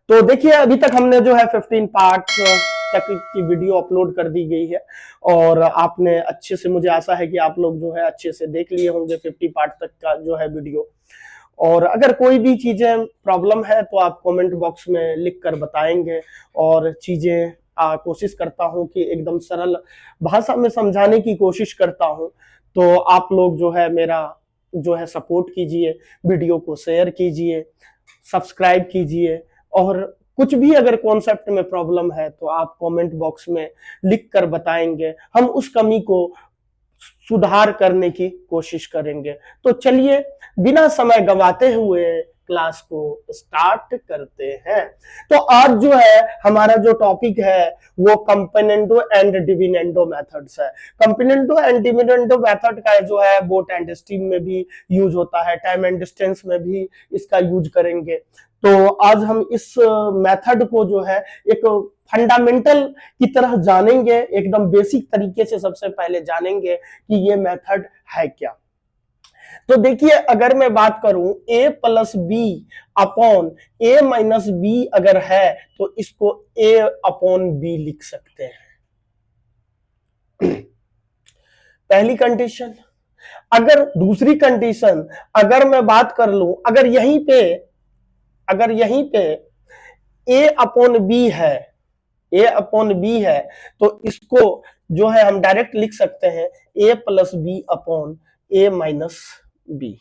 तो देखिए अभी तक हमने जो है 15 पार्ट तक की वीडियो अपलोड कर दी गई है और आपने अच्छे से, मुझे आशा है कि आप लोग जो है अच्छे से देख लिए होंगे 50 पार्ट तक का जो है वीडियो। और अगर कोई भी चीजें प्रॉब्लम है तो आप कमेंट बॉक्स में लिख कर बताएंगे और चीजें कोशिश करता हूं कि एकदम सरल भाषा में समझाने की कोशिश करता हूं। तो आप लोग जो है मेरा जो है सपोर्ट कीजिए, वीडियो को शेयर कीजिए, सब्सक्राइब कीजिए और कुछ भी अगर कॉन्सेप्ट में प्रॉब्लम है तो आप कमेंट बॉक्स में लिख कर बताएंगे, हम उस कमी को सुधार करने की कोशिश करेंगे। तो चलिए बिना समय गंवाते हुए क्लास को स्टार्ट करते हैं। तो आज जो है हमारा जो टॉपिक है वो कंपोनेंटो एंड डिविडेंडो मेथड्स है। कंपोनेंटो एंड डिविडेंडो मेथड का जो है बोट एंड स्ट्रीम में भी यूज होता है, टाइम एंड डिस्टेंस में भी इसका यूज करेंगे। तो आज हम इस मेथड को जो है एक फंडामेंटल की तरह जानेंगे, एकदम बेसिक तरीके से सबसे पहले जानेंगे कि ये मेथड है क्या। तो देखिए अगर मैं बात करूं a plus b upon a minus b अगर है तो इसको a अपॉन बी लिख सकते हैं। पहली कंडीशन। अगर दूसरी कंडीशन अगर मैं बात कर लूं, अगर यहीं पे a अपॉन बी है, a अपॉन बी है तो इसको जो है हम डायरेक्ट लिख सकते हैं a plus b upon a minus b.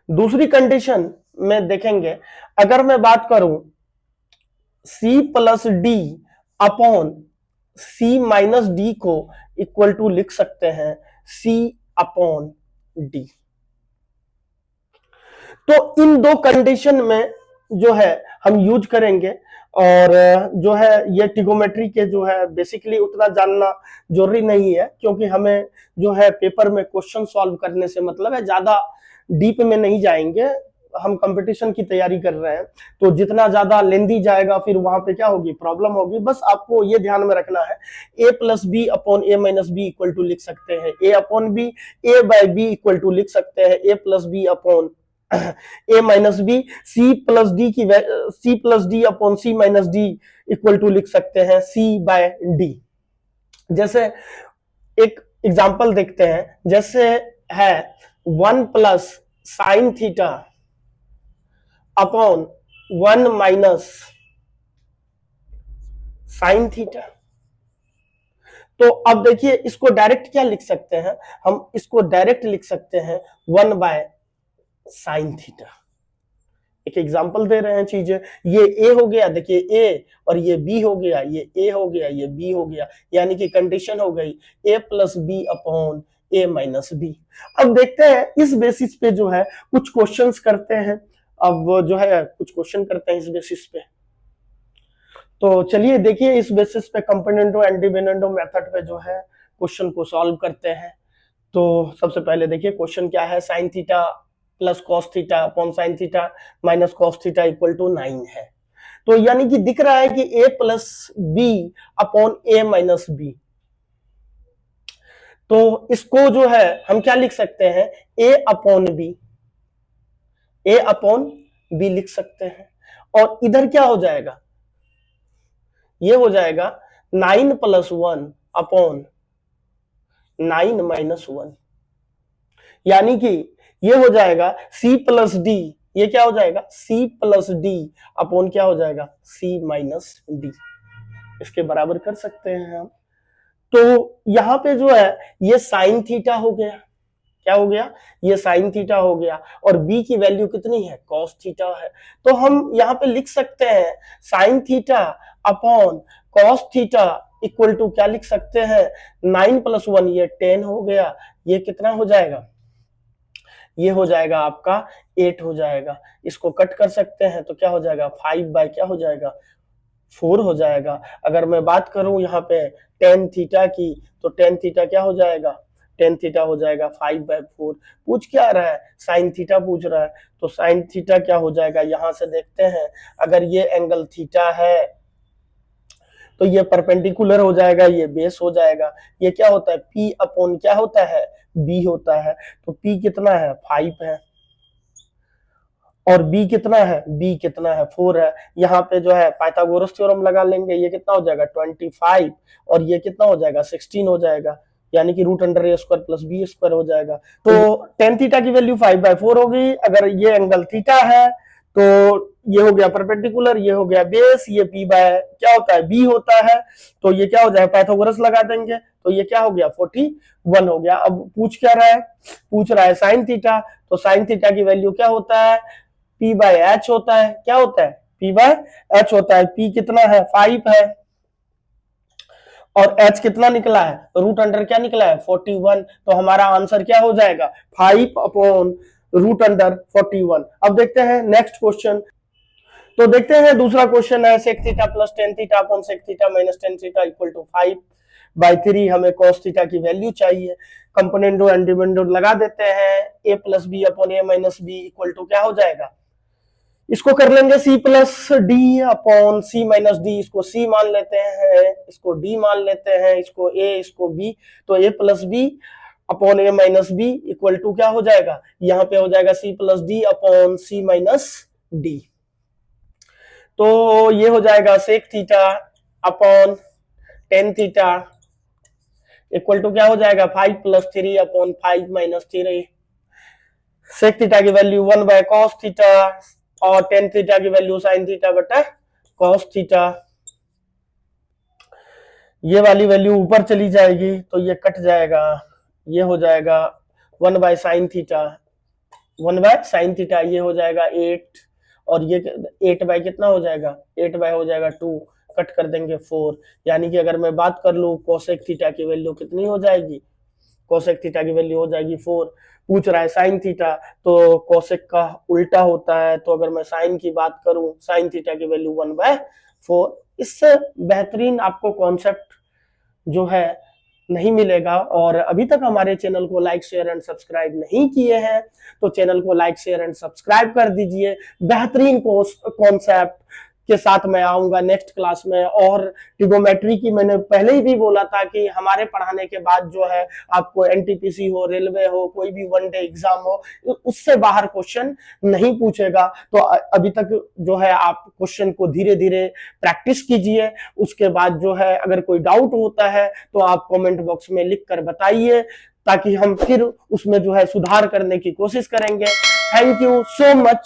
दूसरी कंडीशन में देखेंगे, अगर मैं बात करूं c plus d upon c minus d को इक्वल टू लिख सकते हैं c अपॉन डी। तो इन दो कंडीशन में जो है हम यूज करेंगे और जो है ये ट्रिगोमेट्री के जो है बेसिकली उतना जानना जरूरी नहीं है, क्योंकि हमें जो है पेपर में क्वेश्चन सॉल्व करने से मतलब है, ज्यादा डीप में नहीं जाएंगे। हम कंपटीशन की तैयारी कर रहे हैं तो जितना ज्यादा लेंदी जाएगा फिर वहां पे क्या होगी, प्रॉब्लम होगी। बस आपको ये ध्यान में रखना है a plus b upon a minus b equal to लिख सकते हैं a upon b, a by b equal to लिख सकते हैं a plus b upon a minus b, c plus d upon c minus d equal to लिख सकते हैं c bye D. जैसे एक एग्जांपल देखते हैं, जैसे है 1 plus sign theta upon 1 minus sine theta. तो अब देखिए इसको डायरेक्ट क्या लिख सकते हैं, हम इसको डायरेक्ट लिख सकते हैं 1 बाय साइन थीटा। एक एग्जांपल दे रहे हैं चीजें, ये ए हो गया, देखिए ए, और ये बी हो गया, ये ए हो गया, ये बी हो गया, यानी कि कंडीशन हो गई ए plus b upon a minus B. अब देखते हैं इस बेसिस पे जो है कुछ क्वेश्चंस करते हैं। अब जो है कुछ क्वेश्चन करते हैं इस बेसिस पे। तो चलिए देखिए इस बेसिस पे कंपोनेंटो एंड डिविडेंडो मेथड पे जो है क्वेश्चन को सॉल्व करते हैं। तो सबसे पहले देखिए क्वेश्चन क्या है, sine theta plus cos theta upon sine theta minus cos theta equal to 9 है। तो यानी कि दिख रहा है कि a plus b upon a minus b. तो इसको जो है हम क्या लिख सकते हैं, a upon b, a upon b लिख सकते हैं। और इधर क्या हो जाएगा, ये हो जाएगा 9 प्लस 1 अपॉन 9 माइनस 1, यानी कि ये हो जाएगा c प्लस डी, ये क्या हो जाएगा c प्लस डी अपॉन क्या हो जाएगा c माइनस डी। इसके बराबर कर सकते हैं हम। तो यहां पे जो है ये साइन थीटा हो गया, क्या हो गया, ये साइन थीटा हो गया, और b की वैल्यू कितनी है, कॉस थीटा है। तो हम यहां पे लिख सकते हैं sine theta upon cos theta equal to क्या लिख सकते हैं, 9 प्लस 1 ये 10 हो गया, ये कितना हो जाएगा, ये हो जाएगा आपका 8 हो जाएगा। इसको कट कर सकते हैं तो क्या हो जाएगा 5 बाय क्या हो जाएगा 4 हो जाएगा। अगर मैं बात करूं यहाँ पे टेन थीटा की, तो टेन थीटा क्या हो जाएगा, टेन थीटा हो जाएगा 5 बाय 4। पूछ क्या रहा है, साइन थीटा पूछ रहा है, तो साइन थीटा क्या हो जाएगा, यहां से देखते हैं अगर ये एंगल थीटा है तो ये परपेंडिकुलर हो जाएगा, ये बेस हो जाएगा। ये क्या होता है, P अपॉन क्या होता है, B होता है। तो P कितना है, 5 है। और b कितना है, b कितना है 4 है। यहाँ पे जो है पाइथागोरस थ्योरम लगा लेंगे, ये कितना हो जाएगा 25 और ये कितना हो जाएगा 16 हो जाएगा, यानी कि रूट अंडर ए स्क्वायर प्लस बी स्क्वायर हो जाएगा। तो टेन थीटा की वैल्यू 5/4 होगी। अगर ये एंगल थीटा है तो ये हो गया परपेंडिकुलर, ये हो गया बेस, ये p बाय क्या होता है b होता है, तो ये क्या हो जाएगा पाइथागोरस लगा देंगे, तो ये क्या हो गया 41 हो गया। अब पूछ क्या रहा है, पूछ रहा है साइन थीटा, तो साइन थीटा की वैल्यू क्या होता है p/h होता है, क्या होता है p/h होता है। p कितना है 5 है और h कितना निकला है, रूट अंडर क्या निकला है 41, तो हमारा आंसर क्या हो जाएगा 5/√41। अब देखते हैं नेक्स्ट क्वेश्चन। तो देखते हैं दूसरा क्वेश्चन है sec theta plus tan theta upon sec theta minus tan theta equal to 5/3। हमें कॉस थीटा की वैल्यू चाहिए। कंपोनेंडो एंड डिविडेंडो लगा देते हैं, a plus b upon a minus b equal to क्या हो जाएगा, इसको कर लेंगे c plus d upon c minus d, इसको c मान लेते हैं, इसको d मान लेते हैं, इसको a इसको b, तो a plus b upon a minus b equal to क्या हो जाएगा, यहाँ पे हो जाएगा c plus d upon c minus d. तो ये हो जाएगा sec theta upon tan theta equal to क्या हो जाएगा 5+3 अपॉन 5-3। सेक थीटा की वैल्यू 1/cos थीटा और टेन थीटा की वैल्यू साइन थीटा बटा cos थीटा। ये वाली वैल्यू ऊपर चली जाएगी तो ये कट जाएगा, ये हो जाएगा 1/sin थीटा, 1/sin थीटा, ये हो जाएगा 8 और ये 8 कितना हो जाएगा 8 हो जाएगा 2, कट कर देंगे 4, यानी कि अगर मैं बात कर लूं कोसेक थीटा की वैल्यू कितनी हो जाएगी, कोसेक थीटा की वैल्यू हो जाएगी 4। पूछ रहा है साइन थीटा, तो कोसेक का उल्टा होता है, तो अगर मैं साइन की बात करूं साइन थीटा की वैल्यू 1/4। इससे बेहतरीन आपको कॉन्सेप्ट जो है नहीं मिलेगा। और अभी तक हमारे चैनल को लाइक शेयर एंड सब्सक्राइब नहीं किए हैं तो चैनल को लाइक शेयर एंड सब्सक्राइब कर दीजिए। बेहतरीन कॉन्सेप्ट के साथ मैं आऊंगा नेक्स्ट क्लास में। और ट्रिगोमेट्री की मैंने पहले ही भी बोला था कि हमारे पढ़ाने के बाद जो है आपको एनटीपीसी हो, रेलवे हो, कोई भी वनडे एग्जाम हो, उससे बाहर क्वेश्चन नहीं पूछेगा। तो अभी तक जो है आप क्वेश्चन को धीरे धीरे प्रैक्टिस कीजिए। उसके बाद जो है अगर कोई डाउट होता है तो आप कमेंट बॉक्स में लिख कर बताइए, ताकि हम फिर उसमें जो है सुधार करने की कोशिश करेंगे। Thank you so much.